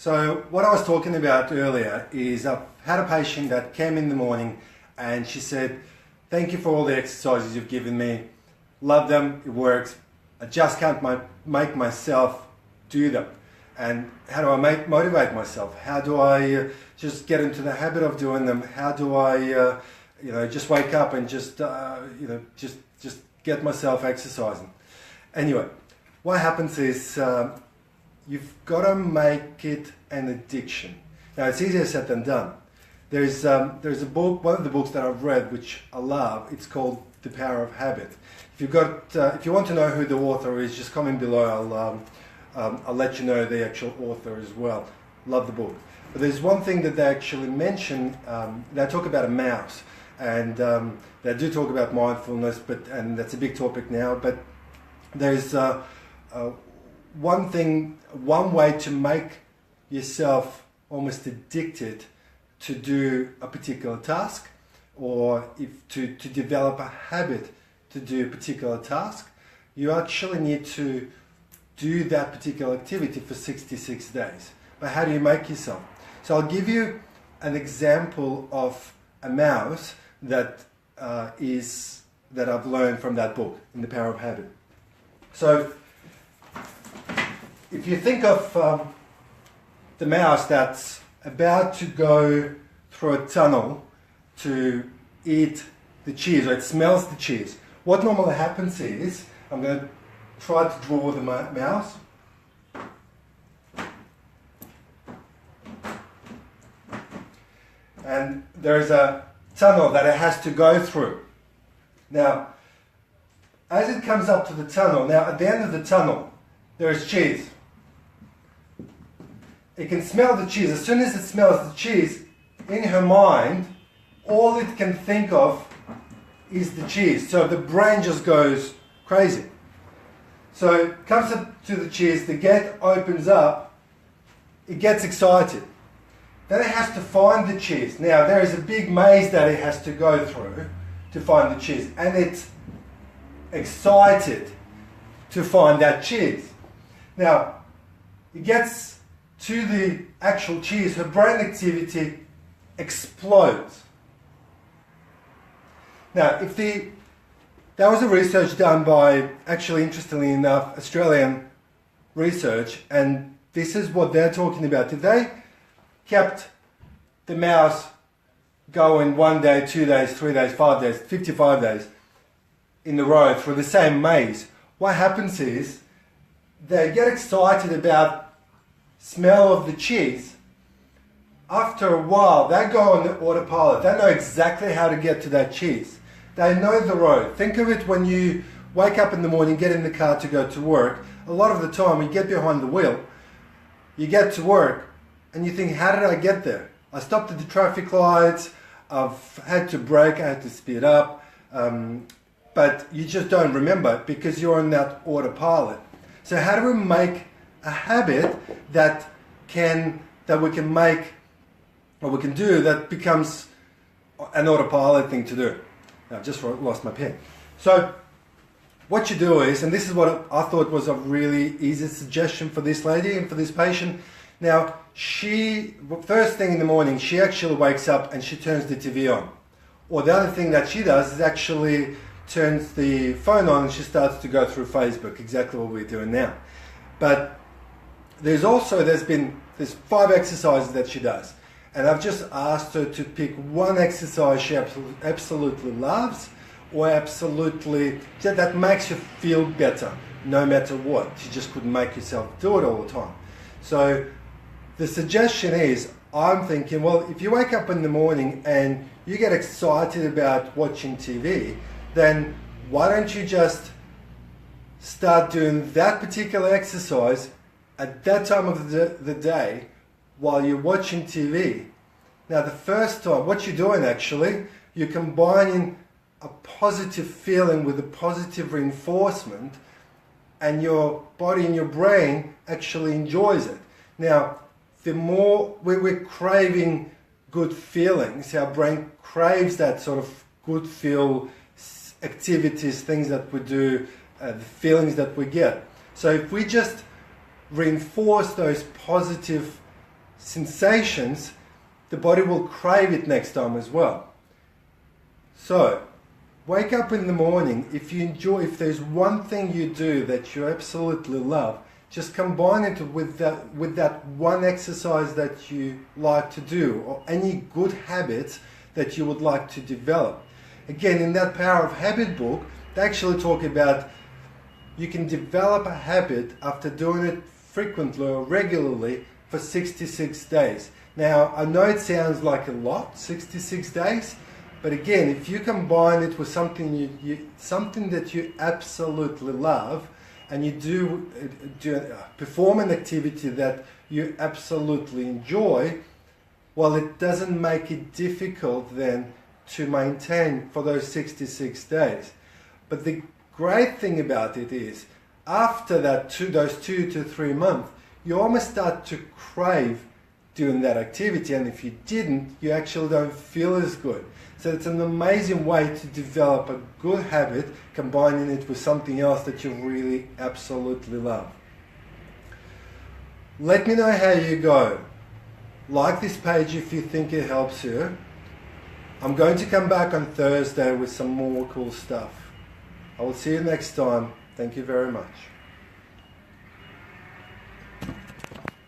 So what I was talking about earlier is I've had a patient that came in the morning and she said, thank you for all the exercises you've given me. Love them, it works. I just can't make myself do them. And how do I motivate myself? How do I just get into the habit of doing them? How do I just wake up and just get myself exercising? Anyway, what happens is you've got to make it an addiction. Now, it's easier said than done. There's a book, one of the books that I've read, which I love. It's called The Power of Habit. If you want to know who the author is, just comment below. I'll let you know the actual author as well. Love the book. But there's one thing that they actually mention. They talk about a mouse, and they do talk about mindfulness, and that's a big topic now. But there's one way to make yourself almost addicted to do a particular task, or to develop a habit to do a particular task. You actually need to do that particular activity for 66 days. But how do you make yourself? So I'll give you an example of a mouse that I've learned from that book, in The Power of Habit. So if you think of the mouse that's about to go through a tunnel to eat the cheese, or it smells the cheese, what normally happens is, I'm going to try to draw the mouse. And there's a tunnel that it has to go through. Now, as it comes up to the tunnel, now at the end of the tunnel, there is cheese. It can smell the cheese. As soon as it smells the cheese, in her mind, all it can think of is the cheese. So the brain just goes crazy. So it comes up to the cheese, the gate opens up, it gets excited. Then it has to find the cheese. Now there is a big maze that it has to go through to find the cheese. And it's excited to find that cheese. Now, it gets to the actual cheese, her brain activity explodes. Now, that was a research done by, actually, interestingly enough, Australian research, and this is what they're talking about. If they kept the mouse going 1 day, 2 days, 3 days, 5 days, 55 days in a row through the same maze, what happens is they get excited about smell of the cheese. After a while, they go on the autopilot. They know exactly how to get to that cheese. They know the road. Think of it when you wake up in the morning, get in the car to go to work. A lot of the time, you get behind the wheel, you get to work, and you think, how did I get there? I stopped at the traffic lights, I've had to brake, I had to speed up, but you just don't remember because you're on that autopilot. So how do we make a habit that we can make, or we can do, that becomes an autopilot thing to do? I've just lost my pen. So what you do is, and this is what I thought was a really easy suggestion for this lady and for this patient. Now, first thing in the morning, she actually wakes up and she turns the TV on. Or the other thing that she does is actually turns the phone on and she starts to go through Facebook, exactly what we're doing now. But there's 5 exercises that she does. And I've just asked her to pick one exercise she absolutely loves, or absolutely that makes you feel better, no matter what. You just couldn't make yourself do it all the time. So the suggestion is, I'm thinking, well, if you wake up in the morning and you get excited about watching TV, then why don't you just start doing that particular exercise at that time of the day while you're watching TV. Now the first time, what you're doing actually, you're combining a positive feeling with a positive reinforcement, and your body and your brain actually enjoys it. Now, the more we're craving good feelings, our brain craves that sort of good feel activities, things that we do, the feelings that we get. So if we just reinforce those positive sensations, the body will crave it next time as well. So, wake up in the morning. If there's one thing you do that you absolutely love, just combine it with that one exercise that you like to do, or any good habits that you would like to develop. Again, in that Power of Habit book, they actually talk about you can develop a habit after doing it frequently or regularly for 66 days. Now, I know it sounds like a lot, 66 days, but again, if you combine it with something something that you absolutely love, and you do perform an activity that you absolutely enjoy, well, it doesn't make it difficult then to maintain for those 66 days. But the great thing about it is, after those 2 to 3 months, you almost start to crave doing that activity, and if you didn't, you actually don't feel as good. So it's an amazing way to develop a good habit, combining it with something else that you really absolutely love. Let me know how you go. Like this page if you think it helps you. I'm going to come back on Thursday with some more cool stuff. I will see you next time. Thank you very much.